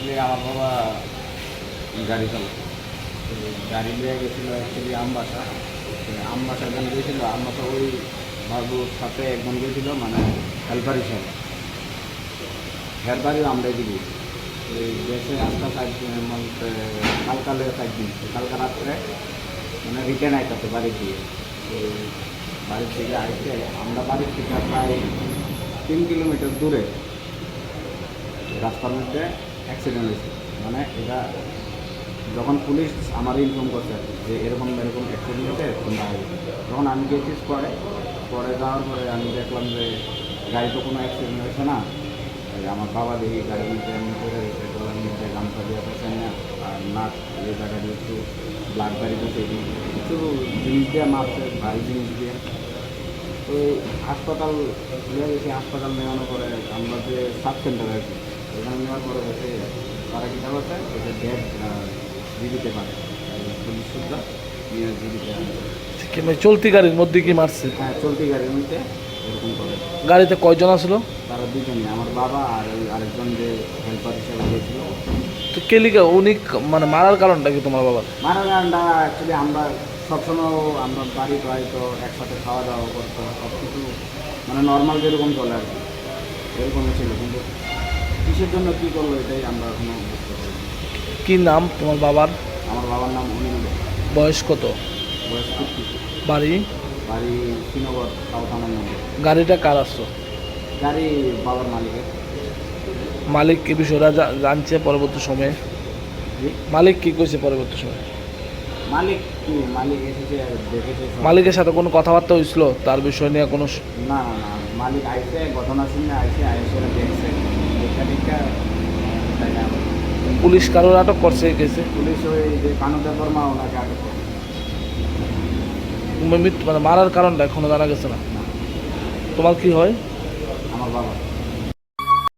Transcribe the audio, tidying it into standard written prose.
Actually আমার বাবা গাড়ি চালাতো, গাড়ি নিয়ে গেছিলো অ্যাকচুয়ালি আমবাসা। আমবাসা যখন গিয়েছিলো, আমবাসা ওই বাবুর সাথে একজন গিয়েছিলো, মানে হেল্পার হিসাবে। হেল্পারই আমরা দিবি ওই দেশে আসতে 5 দিন, কালকালের 5 দিন, কালকা রাত্রে মানে রিটার্ন আইতেছে বাড়ির দিকে। তো বাড়ির থেকে আইতে আমরা বাড়ির থেকে প্রায় 3 কিলোমিটার দূরে রাস্তার মধ্যে অ্যাক্সিডেন্ট হয়েছে। মানে এটা যখন পুলিশ আমার ইনফর্ম করছে যে এরকম এরকম অ্যাক্সিডেন্ট হয়েছে তোমরা, যখন আমি গেছি পরে যাওয়ার পরে আমি দেখলাম যে গাড়ি তো কোনো অ্যাক্সিডেন্ট হয়েছে না। আমার বাবা দেখি গাড়ির মধ্যে এমনি করে রয়েছে, গলার মধ্যে গামছা দিয়ে পেছেন না, আর নাক এই জায়গা দিয়ে একটু ব্লাড বাড়িতেছে, কিছু জিনিস দিয়ে মারছে, ভারী জিনিস দিয়ে। তো হাসপাতাল নিয়ে গেছি, হাসপাতাল নেওয়ানোর পরে আমরা যে সাব সেন্টার আছি ওখানে নেওয়ার পরে হচ্ছে তারা কী করছে ওটা ডেট দিয়ে দিতে পারে, পুলিশ সুদ্ধা নিয়ে দিয়ে দিতে পারে। চলতি গাড়ির মধ্যে কি মারছে? হ্যাঁ, চলতি গাড়ির মধ্যে এরকম করে। গাড়িতে কয়জন আসলো? তারা দুজনই, আমার বাবা আর ওই আরেকজন যে হেল্পার হিসেবে গিয়েছিল। তো কেলিকা উনি মানে মারার কারণটা কি তোমার বাবার? মারার কারণটা অ্যাকচুয়ালি আমরা সবসময় আমরা বাড়ি প্রায় তো একসাথে খাওয়া দাওয়া করতো, সব কিছু মানে নর্মাল যেরকম চলে আর কি, এরকমই ছিল। কিন্তু কিসের জন্য কী করলো এটাই আমরা এখনো বুঝতে পারি। কি নাম তোমার বাবার? আমার বাবার নাম অনিল দে। বয়স কত? বয়স 50। বাড়ি? বাড়ি শ্রীনগর, সাউথ আনন্দনগর। গাড়িটা কার আসলো? গাড়ি বাবার মালিকের। মালিক কি বিষয়টা জানছে পরবর্তী সময়ে? মালিক কি কইছে পরবর্তী সময়ে? মালিক কি, মালিক এসেছে দেখেছে। মালিকের সাথে কোনো কথাবার্তা হয়েছিল তার বিষয় নিয়ে কোনো? না না না, মালিক আইসে, ঘটনা শুনে আইসে দেখছে, দেখা পুলিশ কারোর আটক করছে এই কেসে? পুলিশ ওই যে কানুদা বর্মা ওনাকে আটক করে। মানে মারার কারণটা এখনো জানা গেছে না। তোমার কি হয়? আমার বাবা।